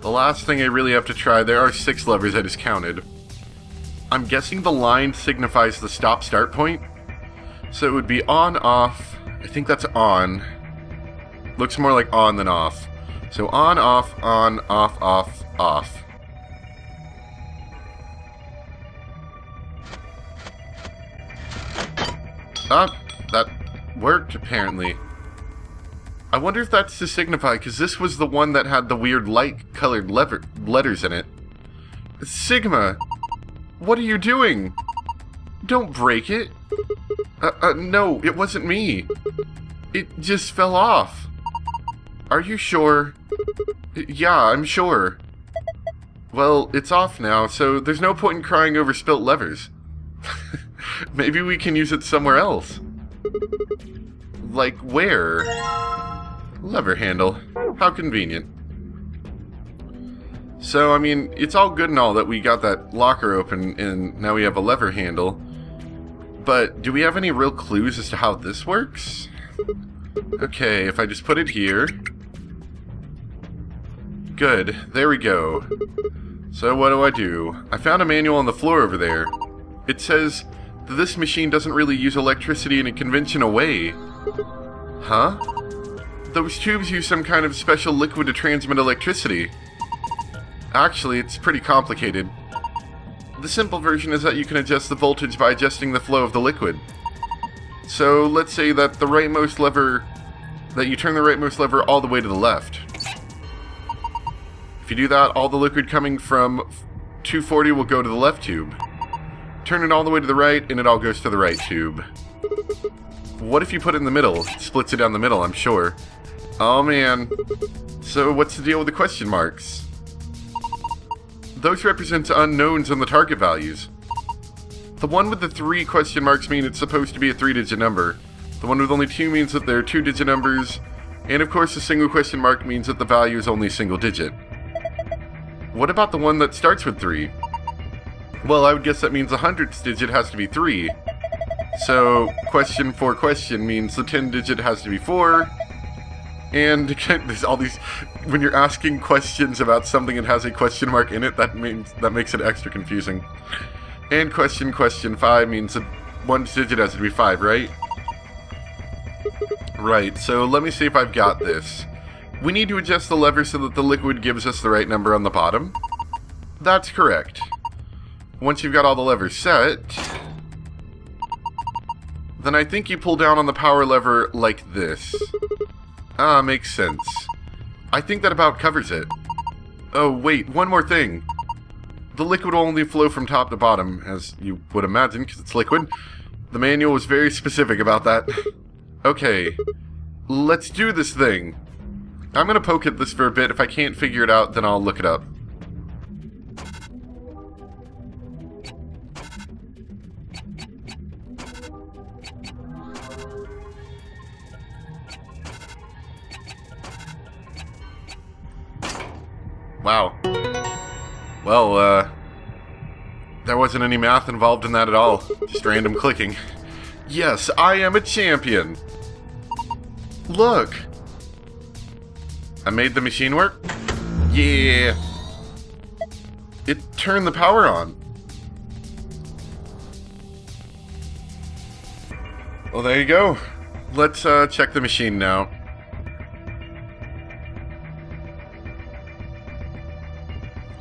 The last thing I really have to try, there are 6 levers I just counted. I'm guessing the line signifies the stop-start point. So it would be on, off. I think that's on. Looks more like on than off. So on, off, off. Ah, that worked, apparently. I wonder if that's to signify, because this was the one that had the weird light-colored letters in it. Sigma! What are you doing? Don't break it. No, it wasn't me. It just fell off. Are you sure? Yeah, I'm sure. Well, it's off now, so there's no point in crying over spilt levers. Maybe we can use it somewhere else. Like where? Lever handle. How convenient. So, I mean, it's all good and all that we got that locker open and now we have a lever handle. But do we have any real clues as to how this works? Okay, if I just put it here. Good. There we go. So what do? I found a manual on the floor over there. It says that this machine doesn't really use electricity in a conventional way. Huh? Those tubes use some kind of special liquid to transmit electricity. Actually, it's pretty complicated. The simple version is that you can adjust the voltage by adjusting the flow of the liquid. So let's say that the rightmost lever, that you turn the rightmost lever all the way to the left. If you do that, all the liquid coming from 240 will go to the left tube. Turn it all the way to the right, and it all goes to the right tube. What if you put it in the middle? It splits it down the middle, I'm sure. Oh man. So what's the deal with the question marks? Those represent unknowns on the target values. The one with the 3 question marks mean it's supposed to be a 3-digit number. The one with only 2 means that they're 2-digit numbers. And of course the single question mark means that the value is only a single digit. What about the one that starts with 3? Well, I would guess that means the 100th digit has to be 3. So, question for question means the 10 digit has to be 4. And there's all these, when you're asking questions about something that has a question mark in it, that makes it extra confusing. And question 5 means that one digit has to be 5, right? Right, so let me see if I've got this. We need to adjust the lever so that the liquid gives us the right number on the bottom. That's correct. Once you've got all the levers set, then I think you pull down on the power lever like this. Ah, makes sense. I think that about covers it. Oh, wait, one more thing. The liquid will only flow from top to bottom, as you would imagine, because it's liquid. The manual was very specific about that. Okay, let's do this thing. I'm gonna poke at this for a bit. If I can't figure it out, then I'll look it up. Wow. Well, there wasn't any math involved in that at all. Just random clicking. Yes, I am a champion! Look! I made the machine work? Yeah! It turned the power on. Well, there you go. Let's check the machine now.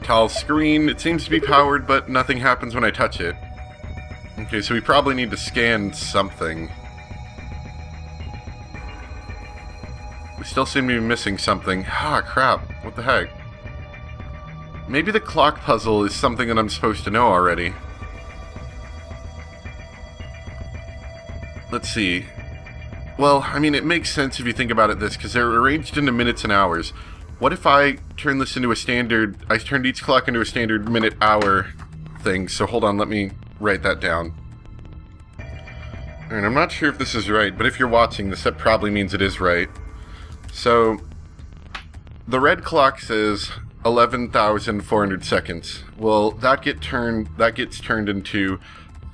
Tall screen. It seems to be powered, but nothing happens when I touch it. Okay, so we probably need to scan something. We still seem to be missing something. Ah, crap. What the heck? Maybe the clock puzzle is something that I'm supposed to know already. Let's see. Well, I mean, it makes sense if you think about it this, because they're arranged into minutes and hours. What if I turn this into a standard... I turned each clock into a standard minute-hour thing, so hold on, let me write that down. And I'm not sure if this is right, but if you're watching this, that probably means it is right. So, the red clock says 11,400 seconds. Well, that gets turned into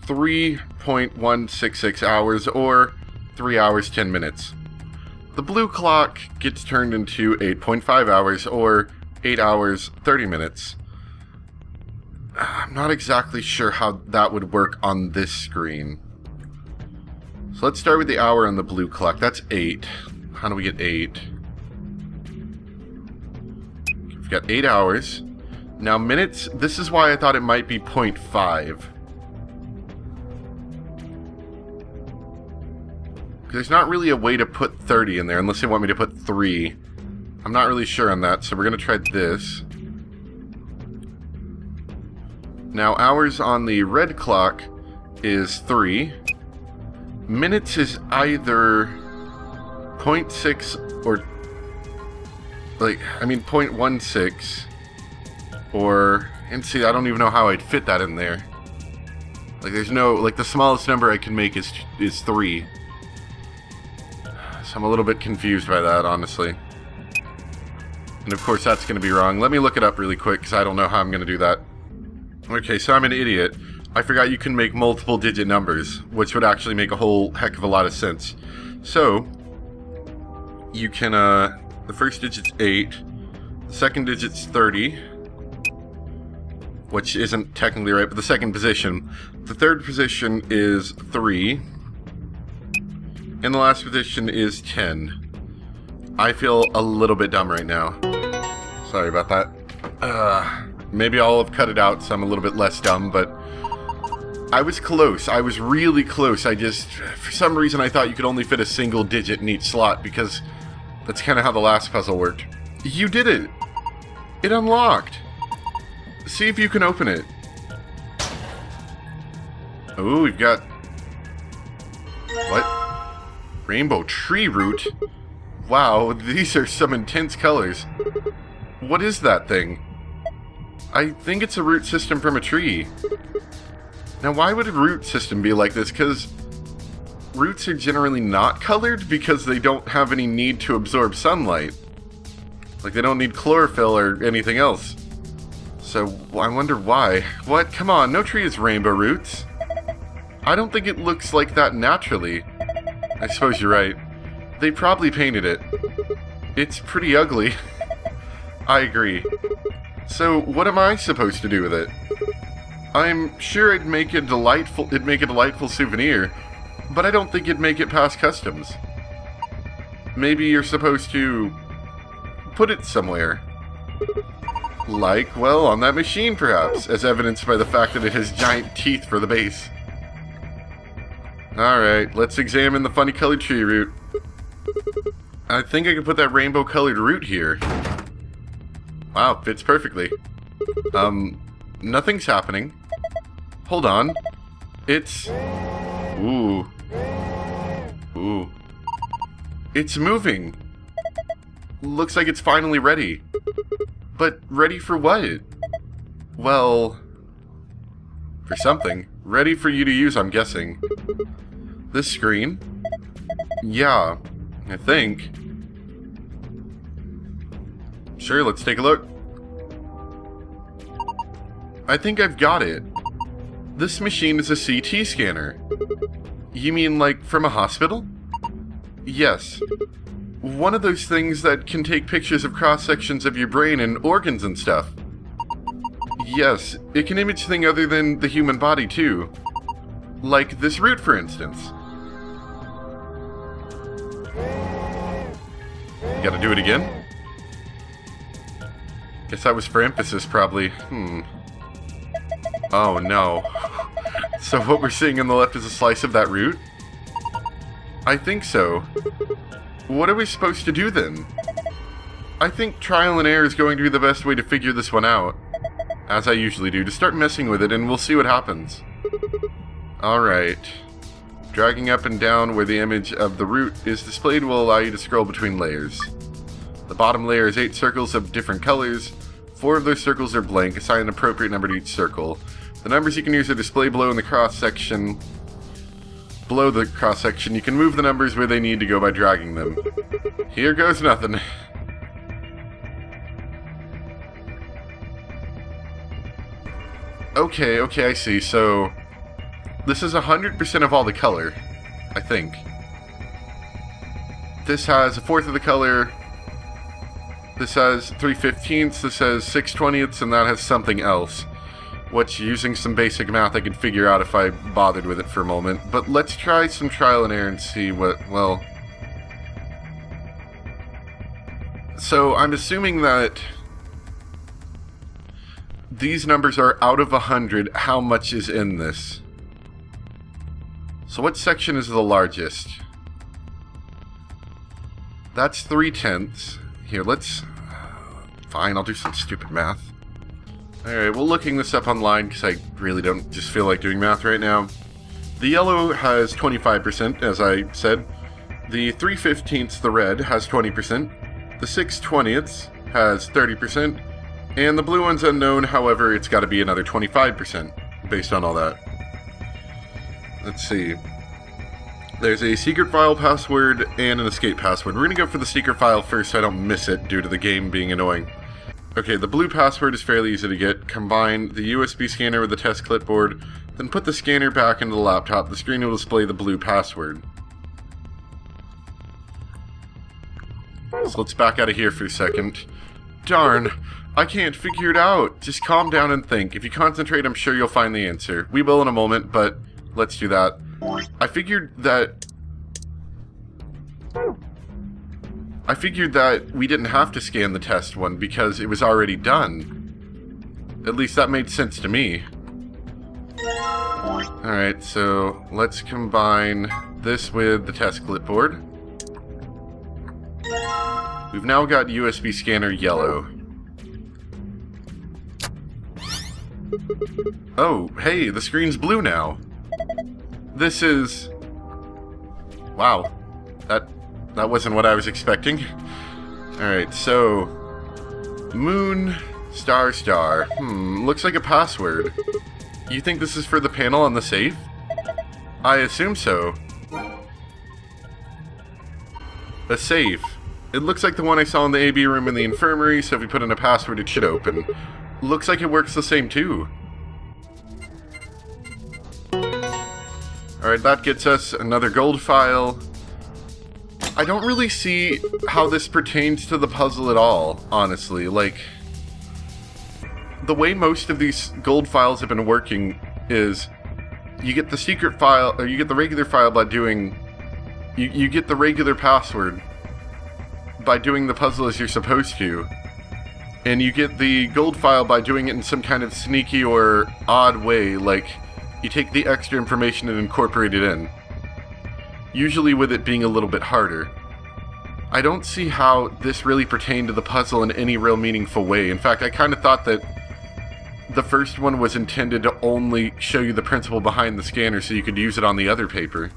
3.166 hours, or 3 hours 10 minutes. The blue clock gets turned into 8.5 hours, or 8 hours, 30 minutes. I'm not exactly sure how that would work on this screen. So let's start with the hour on the blue clock. That's 8. How do we get 8? We've got 8 hours. Now minutes, this is why I thought it might be 0.5. There's not really a way to put 30 in there unless they want me to put 3. I'm not really sure on that, so we're going to try this. Now hours on the red clock is 3. Minutes is either 0.6 or... like, I mean 0.16. Or... and see, I don't even know how I'd fit that in there. Like, there's no... like, the smallest number I can make is 3. So I'm a little bit confused by that, honestly. And of course that's going to be wrong. Let me look it up really quick, because I don't know how I'm going to do that. Okay, so I'm an idiot. I forgot you can make multiple digit numbers, which would actually make a whole heck of a lot of sense. So, you can, the first digit's 8, the second digit's 30, which isn't technically right, but the second position. The third position is 3, and the last position is 10. I feel a little bit dumb right now. Sorry about that. Maybe I'll have cut it out so I'm a little bit less dumb, but I was close. I was really close. I just, for some reason, I thought you could only fit a single digit in each slot because that's kind of how the last puzzle worked. You did it! It unlocked! See if you can open it. Ooh, we've got... what? Rainbow tree root? Wow, these are some intense colors. What is that thing? I think it's a root system from a tree. Now, why would a root system be like this? Because roots are generally not colored because they don't have any need to absorb sunlight. Like, they don't need chlorophyll or anything else. So, I wonder why. What? Come on, no tree has rainbow roots. I don't think it looks like that naturally. I suppose you're right. They probably painted it. It's pretty ugly. I agree. So, what am I supposed to do with it? I'm sure it'd make a delightful souvenir, but I don't think it'd make it past customs. Maybe you're supposed to put it somewhere. Like, well, on that machine perhaps, as evidenced by the fact that it has giant teeth for the base. Alright, let's examine the funny colored tree root. I think I can put that rainbow colored root here. Wow, fits perfectly. Nothing's happening. Hold on. It's... ooh. Ooh. It's moving. Looks like it's finally ready. But ready for what? Well... for something. Ready for you to use, I'm guessing. This screen? Yeah, I think. Sure, let's take a look. I think I've got it. This machine is a CT scanner. You mean like from a hospital? Yes. One of those things that can take pictures of cross-sections of your brain and organs and stuff. Yes, it can image things other than the human body too. Like this root, for instance. You gotta do it again? Guess that was for emphasis, probably. Oh no. So what we're seeing on the left is a slice of that root? I think so. What are we supposed to do then? I think trial and error is going to be the best way to figure this one out. As I usually do, to start messing with it and we'll see what happens. Alright. Dragging up and down where the image of the root is displayed will allow you to scroll between layers. The bottom layer is 8 circles of different colors. 4 of those circles are blank. Assign an appropriate number to each circle. The numbers you can use are displayed below in the cross-section. Below the cross-section, you can move the numbers where they need to go by dragging them. Here goes nothing. Okay, I see. So, this is 100% of all the color, I think. This has a fourth of the color. This has 3/15, this has 6/20, and that has something else. Which, using some basic math, I could figure out if I bothered with it for a moment. But let's try some trial and error and see what, well... So, I'm assuming that these numbers are out of 100. How much is in this? So what section is the largest? That's 3/10. Here, let's... Fine, I'll do some stupid math. Alright, well, looking this up online, because I really don't just feel like doing math right now. The yellow has 25%, as I said. The 3/15, the red, has 20%. The 6/20 has 30%. And the blue one's unknown, however, it's got to be another 25%, based on all that. Let's see. There's a secret file password and an escape password. We're going to go for the secret file first so I don't miss it due to the game being annoying. Okay, the blue password is fairly easy to get. Combine the USB scanner with the test clipboard, then put the scanner back into the laptop. The screen will display the blue password. So let's back out of here for a second. Darn, I can't figure it out. Just calm down and think. If you concentrate, I'm sure you'll find the answer. We will in a moment, but let's do that. I figured that we didn't have to scan the test one because it was already done. At least that made sense to me. Alright, so let's combine this with the test clipboard. We've now got USB scanner yellow. Oh, hey, the screen's blue now. This is... Wow. That wasn't what I was expecting. Alright, so... Moon, star, star. Looks like a password. You think this is for the panel on the safe? I assume so. A safe. It looks like the one I saw in the AB room in the infirmary, so if we put in a password it should open. Looks like it works the same too. Alright, that gets us another gold file. I don't really see how this pertains to the puzzle at all, honestly. Like, the way most of these gold files have been working is you get the secret file, or you get the regular file by doing... You get the regular password by doing the puzzle as you're supposed to. And you get the gold file by doing it in some kind of sneaky or odd way, like you take the extra information and incorporate it in. Usually with it being a little bit harder. I don't see how this really pertained to the puzzle in any real meaningful way. In fact, I kind of thought that the first one was intended to only show you the principle behind the scanner so you could use it on the other paper.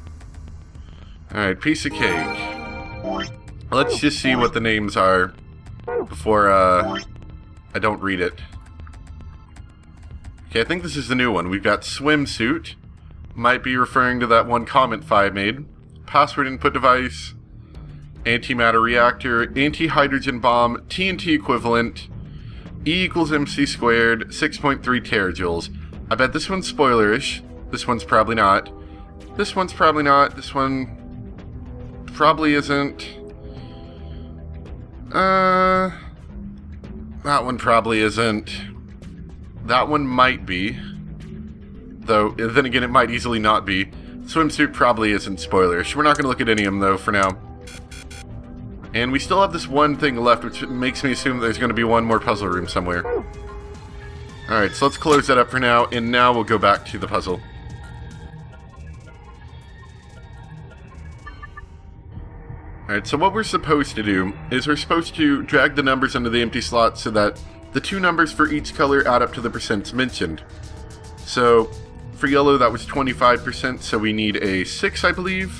Alright, piece of cake. Let's just see what the names are before I don't read it. Okay, I think this is the new one. We've got swimsuit. Might be referring to that one comment Fi made. Password input device. Antimatter reactor. Anti-hydrogen bomb. TNT equivalent. E equals MC squared. 6.3 terajoules. I bet this one's spoilerish. This one's probably not. This one's probably not. This one probably isn't. That one probably isn't. That one might be. Though, then again, it might easily not be. Swimsuit probably isn't spoilerish. We're not going to look at any of them, though, for now. And we still have this one thing left, which makes me assume that there's going to be one more puzzle room somewhere. Alright, so let's close that up for now, and now we'll go back to the puzzle. Alright, so what we're supposed to do is we're supposed to drag the numbers into the empty slot so that the two numbers for each color add up to the percents mentioned. So, for yellow that was 25%, so we need a 6, I believe.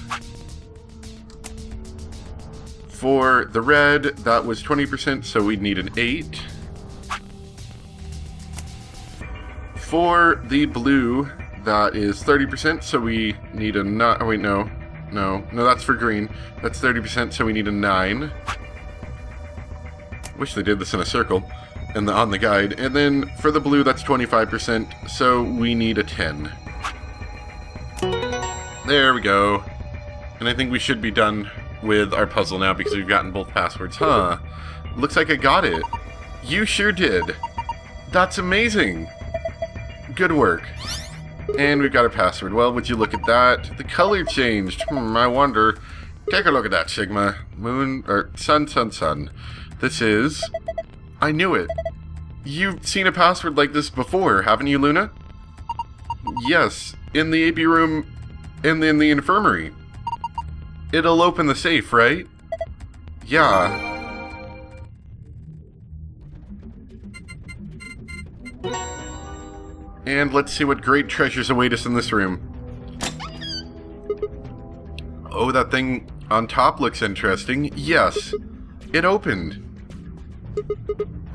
For the red, that was 20%, so we'd need an 8. For the blue, that is 30%, so we need a 9. Oh wait, no, that's for green. That's 30%, so we need a 9. Wish they did this in a circle on the guide. And then for the blue, that's 25%, so we need a 10. There we go. And I think we should be done with our puzzle now because we've gotten both passwords. Huh. Looks like I got it. You sure did. That's amazing. Good work. And we've got our password. Well, would you look at that? The color changed. I wonder. Take a look at that, Sigma. Moon, or sun. This is... I knew it. You've seen a password like this before, haven't you, Luna? Yes, in the AP room and in the infirmary. It'll open the safe, right? Yeah. And let's see what great treasures await us in this room. Oh, that thing on top looks interesting. Yes, it opened.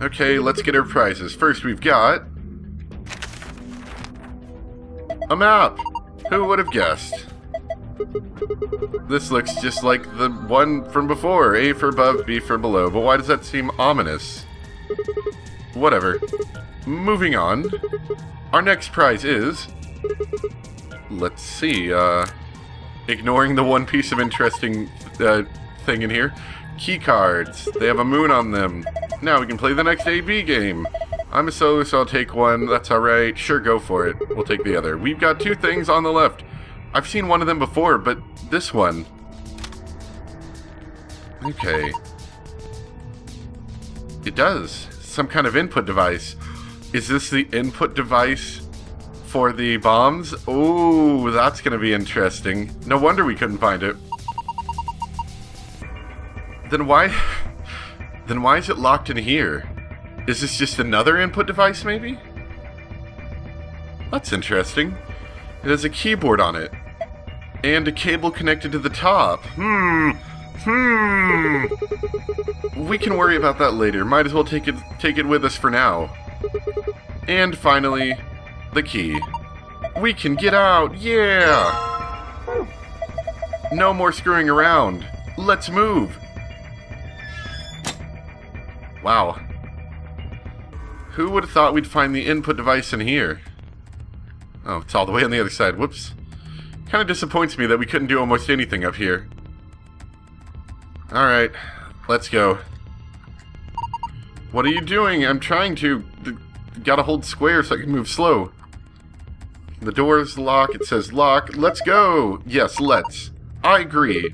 Okay, let's get our prizes. First, we've got a map. Who would have guessed? This looks just like the one from before. A for above, B for below. But why does that seem ominous? Whatever. Moving on. Our next prize is... Let's see, ignoring the one piece of interesting thing in here. Key cards. They have a moon on them. Now we can play the next AB game. I'm a solo, so I'll take one. That's alright. Sure, go for it. We'll take the other. We've got two things on the left. I've seen one of them before, but this one... Okay. It does. Some kind of input device. Is this the input device for the bombs? Oh, that's going to be interesting. No wonder we couldn't find it. Then why is it locked in here? Is this just another input device, maybe? That's interesting. It has a keyboard on it. And a cable connected to the top. We can worry about that later. Might as well take it with us for now. And finally, the key. We can get out! Yeah! No more screwing around. Let's move! Wow. Who would have thought we'd find the input device in here? Oh, it's all the way on the other side. Whoops. Kind of disappoints me that we couldn't do almost anything up here. Alright, let's go. What are you doing? I'm trying to... Gotta hold square so I can move slow. The door's locked. It says lock. Let's go! Yes, let's. I agree.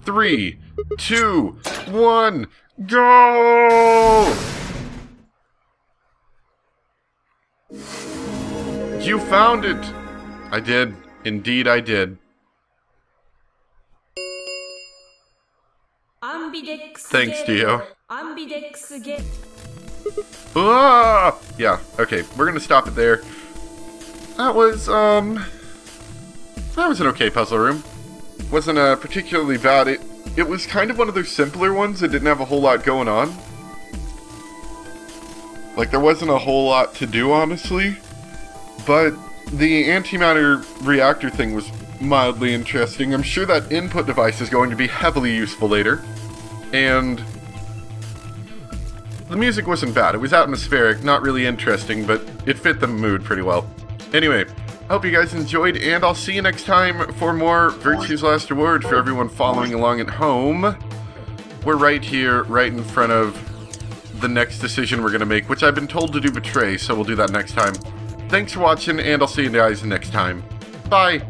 3, 2, 1, go! You found it! I did. Indeed I did. Thanks, Dio. Ah! Yeah, okay, we're gonna stop it there. That was an okay puzzle room. Wasn't particularly bad. It was kind of one of those simpler ones that didn't have a whole lot going on. Like, there wasn't a whole lot to do, honestly. But the antimatter reactor thing was mildly interesting. I'm sure that input device is going to be heavily useful later. And the music wasn't bad. It was atmospheric, not really interesting, but it fit the mood pretty well. Anyway, I hope you guys enjoyed, and I'll see you next time for more Virtue's Last Reward for everyone following along at home. We're right here, right in front of the next decision we're going to make, which I've been told to do Betray, so we'll do that next time. Thanks for watching, and I'll see you guys next time. Bye!